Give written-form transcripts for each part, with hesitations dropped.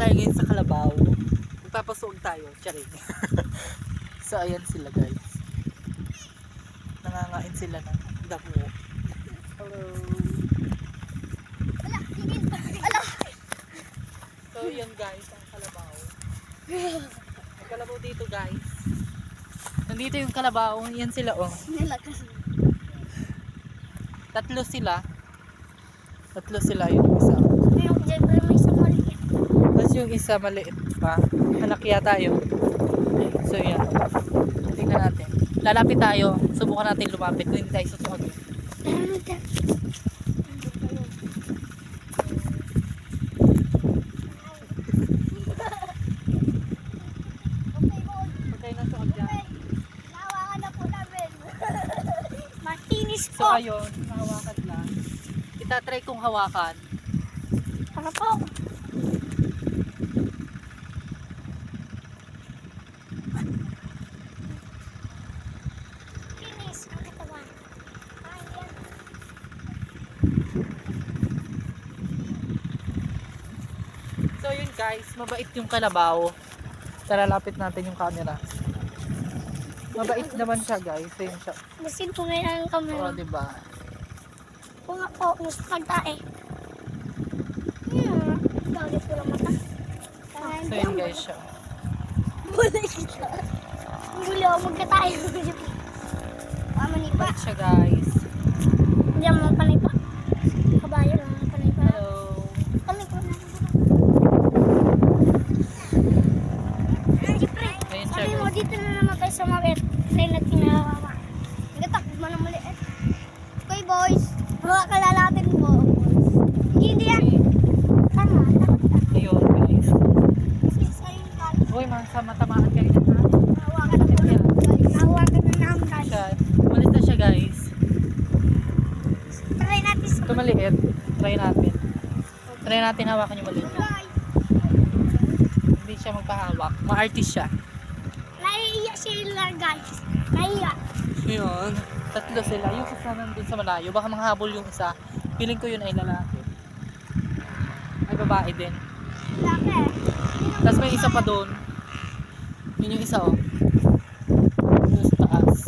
tayo ngayon sa Kalabaw. Magpapasuog tayo, charing. So ayan sila guys. Nangangain sila ng damo. Hello. So yun guys, ang Kalabaw. Ang Kalabaw dito guys. Nandito yung Kalabaw. Yan sila oh. Tatlo sila yung isa. Tapos yung isa maliit pa. Anak yata yun. So yan. Tingnan natin. Lalapit tayo. Subukan natin lumapit kung hindi tayo susuot. Okay na suot dyan. So ayun, hawakan lang. Itatry kong hawakan. Ano po? Kinis ang katawan. Ayan. So yun guys, mabait yung Kalabaw. Tara lapit natin yung camera. Mabait naman siya guys. Ayun siya. Masin po ngayon ang kamera. Oo, diba? Kung nga po, gusto magtae. Dali po lang mata. So yun guys siya. Bulay siya. Huli ako magkatae. Manipa. Mabait siya guys. Hindi ako mga panipa. Kabayo lang mga panipa. Hello. Kami ko na. Siyempre, Ayun siya sabi mo guys. dito na naman tayo sa mabit. Try natin nakawawa. Nagatakot mo na maliit. Okay boys, makakalalatin mo. Hindi yan. Tama, takot ka. Ayun guys. Kasi sa'yo yung kalit. Uy, matamaan kayo na ha. Nahawakan na po lang guys. Nahawakan na namin guys. Siya. Umalis na siya guys. Try natin sa Ito maliit. Try natin. Try natin hawakan yung maliit. guys. Hindi siya magpahawak. Ma-artist siya. Naiiyak sila guys. Naiiyak. Yun. Tatlo sila. Yung isa nandun sa malayo. Baka manghabol yung isa. Feeling ko yun ay lalaki. Ay babae din. Laki. Tapos may isa pa doon. Yun yung isa oh. Doon sa taas.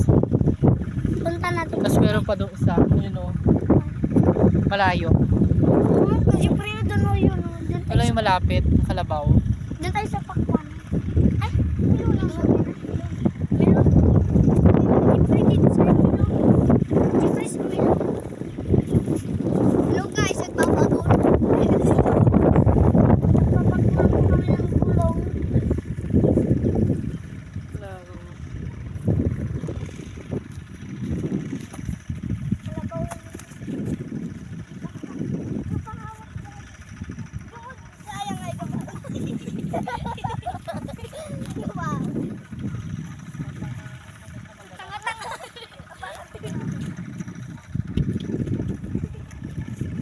Punta natin. Tapos meron pa doon isa. Yun oh. Malayo. Kasi pre, doon o yun. Doon Wala tayo, yung malapit. Kalabaw. doon tayo sa pakwan. Ay, meron lang. Meron. Siyempre dito sa meron. Siyempre sa meron. Hello guys, nagpapagod. Nagpapagod kami ng gulong. Hello. Kalabaw. Sayang ay kapatid. Diba? Tanga-tanga.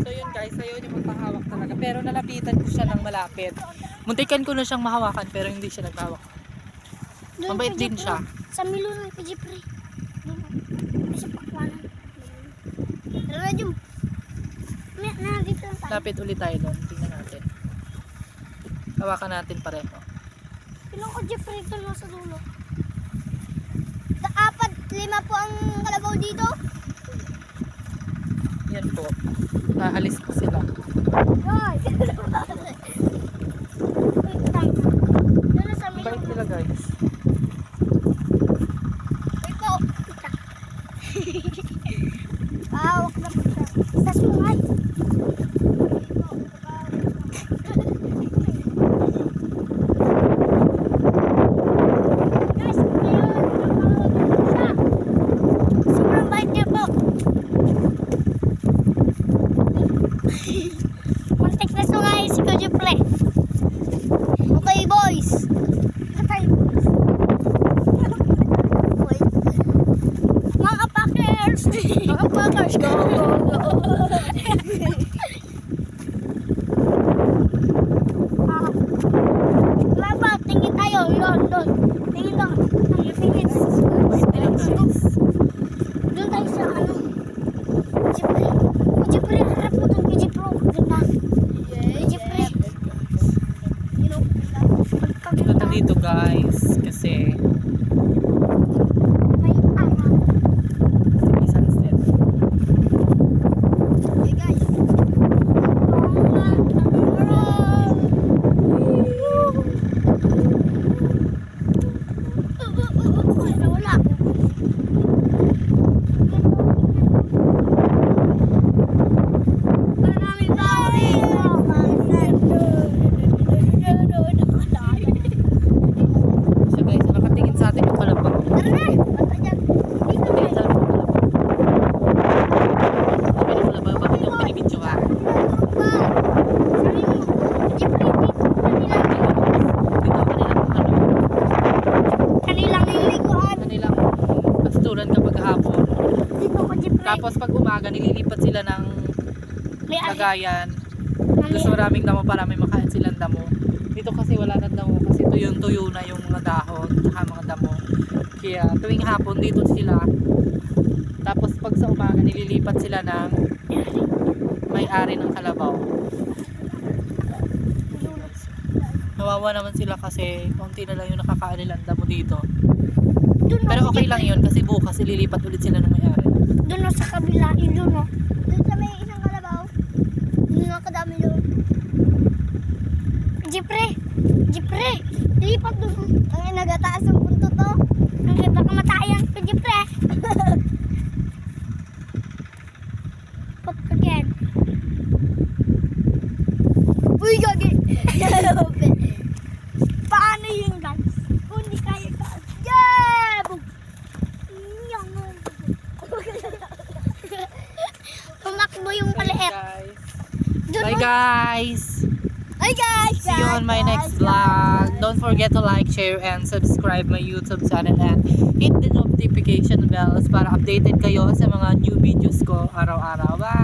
So yun guys, ayun yung magpahawak talaga. Pero nalapitan ko siya ng malapit. Muntikan ko na siyang mahawakan pero hindi siya naghawak. Doon Mabait kay din Jeffrey. siya. Sa Milon kay Jeffrey. Doon sa pakwanan. Tara na, Jum. Nandito lang tayo. Lapit ulit tayo doon. Tingnan natin. Hawakan natin pareho. Pilang ko Jeffrey ito lang sa dulo. Apat, 5 po ang kalabaw dito. Yan po. Naalis po sila. Guys! Wait time. Doon na sa Milon. Bait sila guys. Wait po. Hawak na po siya. Sa sungay. Guys, ngayon, siya. Sobrang bait niya po. Muntik na sungay si Kuya Pre. Okay boys. Patay. Mga packers! Mga packers, go! Laba, tingin tayo. Yun, doon. Tingin doon. Tingin. Doon tayo sa ano. Jeffrey. Jeffrey, harap mo doon. Jeffrey, ganda. Jeffrey. You know, dito guys kasi May araw. may sunset. Hey guys. Wala. Maraming tao rito. So guys, nakatingin sa atin yung kalabaw. Tara na. Basta dyan. Dito Tingin guys. sa atin yung kalabaw. Sabi ng kalabaw, bakit yung binibidyo ha? Dito kanilang kanilang pasturan kapag hapon. Tapos pag umaga, nililipat sila ng lagayan. Gusto maraming damo para may makain silang damo. Dito kasi wala na damo kasi tuyo na yung mga dahon tsaka mga damo. Kaya tuwing hapon dito sila. Tapos pag sa umaga, nililipat sila ng may-ari ng kalabaw. Nawawa naman sila kasi konti na lang yung nakakain nilang damo dito. Pero okay lang yun kasi bukas ililipat ulit sila ng may-ari. Doon sa kabila, yun doon no. Doon sa may isang kalabaw. Doon nakadami doon. Jipre, lipat doon. Ang nagataas ang punto to. Ang iba kamatayan ko, Jipre. Pop again. Uy, gagi. Paano yun guys? Kung hindi kaya ka. Yeah! Tumakbo yung paliit. Bye guys! Hi guys! See you on my next vlog. Don't forget to like, share, and subscribe my YouTube channel and hit the notification bells para updated kayo sa mga new videos ko araw-araw. Bye!